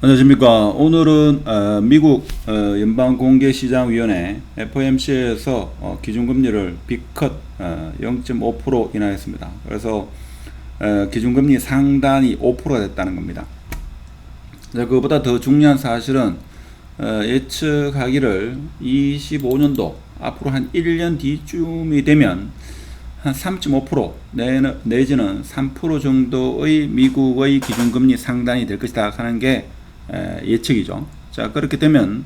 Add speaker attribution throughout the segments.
Speaker 1: 안녕하십니까. 오늘은 미국 연방공개시장위원회 FOMC에서 기준금리를 B컷 0.5% 인하했습니다. 그래서 기준금리 상단이 5%가 됐다는 겁니다. 그것보다 더 중요한 사실은 예측하기를 25년도 앞으로 한 1년 뒤쯤이 되면 한 3.5% 내지는 3% 정도의 미국의 기준금리 상단이 될 것이다 하는 게 예측이죠. 자, 그렇게 되면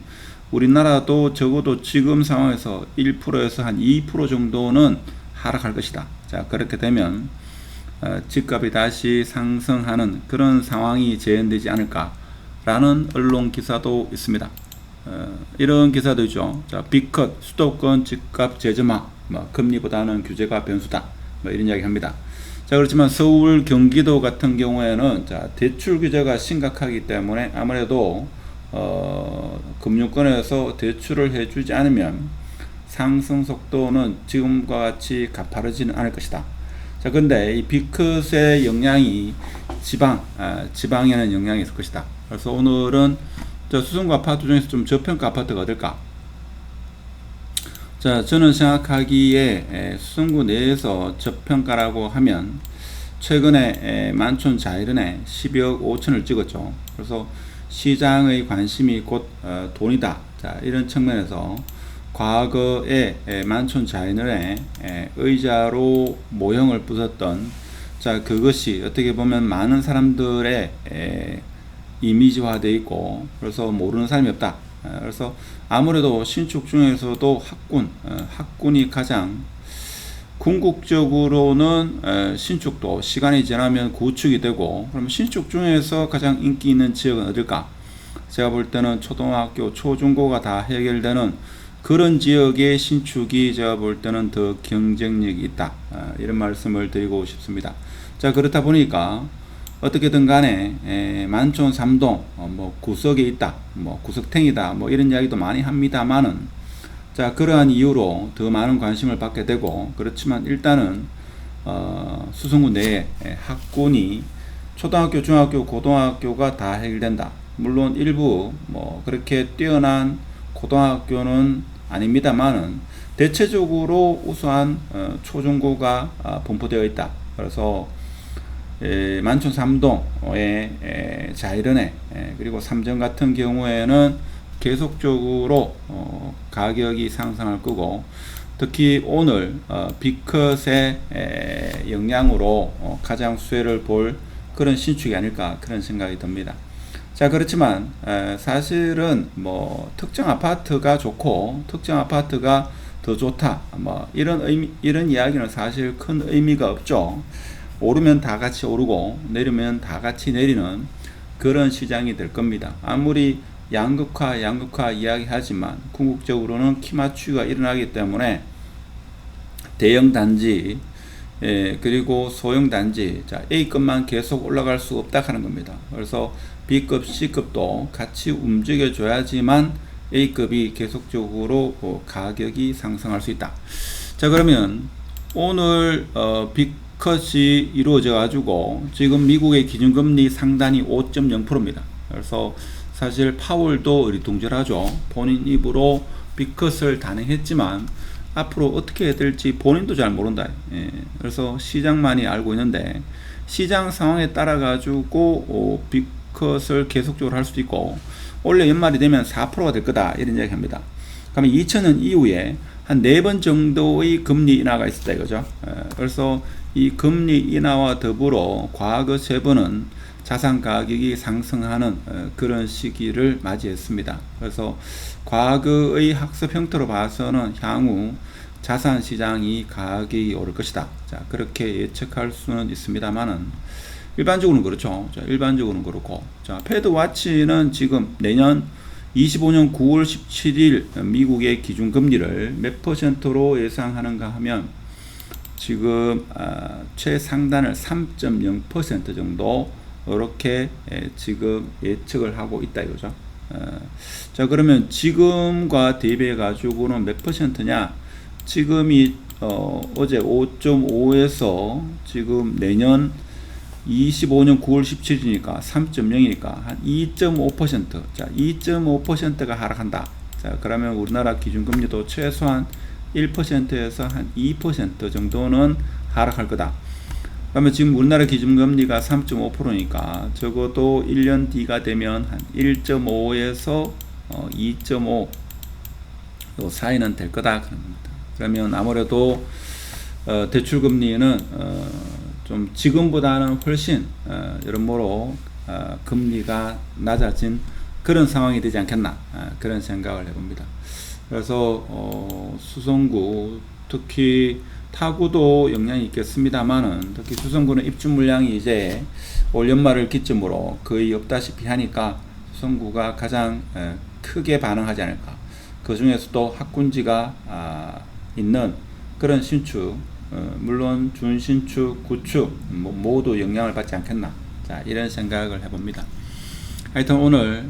Speaker 1: 우리나라도 적어도 지금 상황에서 1%에서 한 2% 정도는 하락할 것이다. 자, 그렇게 되면 집값이 다시 상승하는 그런 상황이 재현되지 않을까라는 언론 기사도 있습니다. 이런 기사도 있죠. 자, B컷 수도권 집값 재점화, 금리보다는 규제가 변수다, 이런 이야기 합니다. 자, 그렇지만 서울, 경기도 같은 경우에는 대출 규제가 심각하기 때문에 아무래도 금융권에서 대출을 해주지 않으면 상승 속도는 지금과 같이 가파르지는 않을 것이다. 자, 근데 이 B컷의 영향이 지방에는 영향이 있을 것이다. 그래서 오늘은 수성구 아파트 중에서 좀 저평가 아파트가 어딜까? 자, 저는 생각하기에 수성구 내에서 저평가라고 하면 최근에 만촌 자이른에 12억 5천을 찍었죠. 그래서 시장의 관심이 곧 돈이다. 자, 이런 측면에서 과거에 만촌 자이른에 의자로 모형을 부쉈던, 자, 그것이 어떻게 보면 많은 사람들의 이미지화되어 있고, 그래서 모르는 사람이 없다. 그래서 아무래도 신축 중에서도 학군이 가장 궁극적으로는 신축도 시간이 지나면 구축이 되고, 그럼 신축 중에서 가장 인기 있는 지역은 어딜까? 제가 볼 때는 초등학교, 초중고가 다 해결되는 그런 지역의 신축이 제가 볼 때는 더 경쟁력이 있다. 이런 말씀을 드리고 싶습니다. 자, 그렇다 보니까 어떻게든 간에 만촌 3동 구석에 있다, 구석탱이다, 이런 이야기도 많이 합니다만은, 자, 그러한 이유로 더 많은 관심을 받게 되고, 그렇지만 일단은 수성구 내에 학군이 초등학교, 중학교, 고등학교가 다 해결된다. 물론 일부 그렇게 뛰어난 고등학교는 아닙니다만은 대체적으로 우수한 초중고가 분포되어 있다. 그래서 만촌 3동에 자이른에 그리고 삼정 같은 경우에는 계속적으로 가격이 상승할 거고, 특히 오늘 B컷의 영향으로 가장 수혜를 볼 그런 신축이 아닐까, 그런 생각이 듭니다. 자, 그렇지만 사실은 특정 아파트가 좋고 특정 아파트가 더 좋다, 이런 이야기는 사실 큰 의미가 없죠. 오르면 다 같이 오르고 내리면 다 같이 내리는 그런 시장이 될 겁니다. 아무리 양극화 이야기하지만 궁극적으로는 키 맞추기가 일어나기 때문에 대형 단지 그리고 소형 단지, 자, A급만 계속 올라갈 수 없다 하는 겁니다. 그래서 B급, C급도 같이 움직여 줘야지만 A급이 계속적으로 가격이 상승할 수 있다. 자, 그러면 오늘 B컷이 이루어져 가지고 지금 미국의 기준금리 상단이 5.0%입니다. 그래서 사실 파월도 어리둥절하죠. 본인 입으로 B컷을 단행했지만 앞으로 어떻게 해야 될지 본인도 잘 모른다. 그래서 시장만이 알고 있는데, 시장 상황에 따라 가지고 B컷을 계속적으로 할 수도 있고, 올해 연말이 되면 4%가 될 거다, 이런 이야기 합니다. 그러면 2000년 이후에 한 4번 정도의 금리 인하가 있었다 이거죠. 그래서 이 금리 인하와 더불어 과거 3번은 자산 가격이 상승하는 그런 시기를 맞이했습니다. 그래서 과거의 학습 형태로 봐서는 향후 자산 시장이 가격이 오를 것이다. 자, 그렇게 예측할 수는 있습니다만은 일반적으로는 그렇죠. 자, 일반적으로는 그렇고, 자, 패드 와치는 지금 내년 25년 9월 17일 미국의 기준금리를 몇 %로 예상하는가 하면 지금 최상단을 3.0% 정도 이렇게 지금 예측을 하고 있다 이거죠. 자, 그러면 지금과 대비해 가지고는 몇 %냐? 지금이 어제 5.5에서 지금 내년 25년 9월 17일이니까 3.0이니까 한 2.5%. 자, 2.5%가 하락한다. 자, 그러면 우리나라 기준금리도 최소한 1%에서 한 2% 정도는 하락할 거다. 그러면 지금 우리나라 기준금리가 3.5%니까 적어도 1년 뒤가 되면 한 1.5에서 2.5 요 사이는 될 거다 그런 겁니다. 그러면 아무래도 대출금리는 좀 지금보다는 훨씬 여러모로 금리가 낮아진 그런 상황이 되지 않겠나 그런 생각을 해봅니다. 그래서 수성구 특히 타구도 영향이 있겠습니다만은 특히 수성구는 입주 물량이 이제 올 연말을 기점으로 거의 없다시피 하니까 수성구가 가장 크게 반응하지 않을까. 그 중에서도 학군지가 있는 그런 신축, 물론 준신축, 구축 모두 영향을 받지 않겠나. 자, 이런 생각을 해봅니다. 하여튼 오늘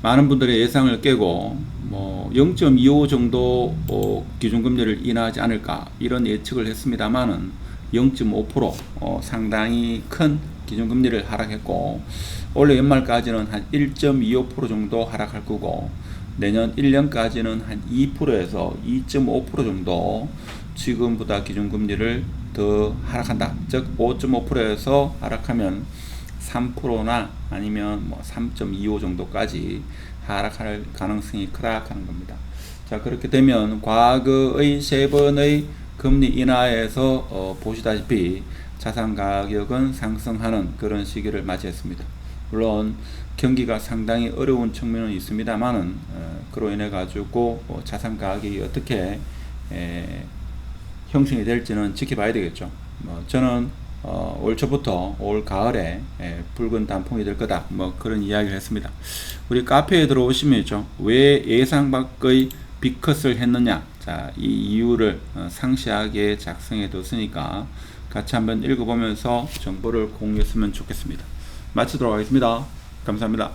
Speaker 1: 많은 분들의 예상을 깨고 뭐 0.25 정도 기준금리를 인하하지 않을까 이런 예측을 했습니다만은 0.5% 상당히 큰 기준금리를 하락했고 올해 연말까지는 한 1.25% 정도 하락할 거고 내년 1년까지는 한 2%에서 2.5% 정도 지금보다 기준금리를 더 하락한다. 즉 5.5%에서 하락하면 3%나 아니면 뭐 3.25 정도까지 하락할 가능성이 크다 하는 겁니다. 자, 그렇게 되면 과거의 3번의 금리 인하에서 보시다시피 자산 가격은 상승하는 그런 시기를 맞이했습니다. 물론 경기가 상당히 어려운 측면은 있습니다만은 그로 인해 가지고 자산 가격이 어떻게 형성이 될지는 지켜봐야 되겠죠. 저는 올 초부터 올 가을에 붉은 단풍이 될 거다 뭐 그런 이야기를 했습니다. 우리 카페에 들어오시면죠, 왜 예상 밖의 빅컷을 했느냐, 자, 이 이유를 상세하게 작성해 뒀으니까 같이 한번 읽어보면서 정보를 공유했으면 좋겠습니다. 마치도록 하겠습니다. 감사합니다.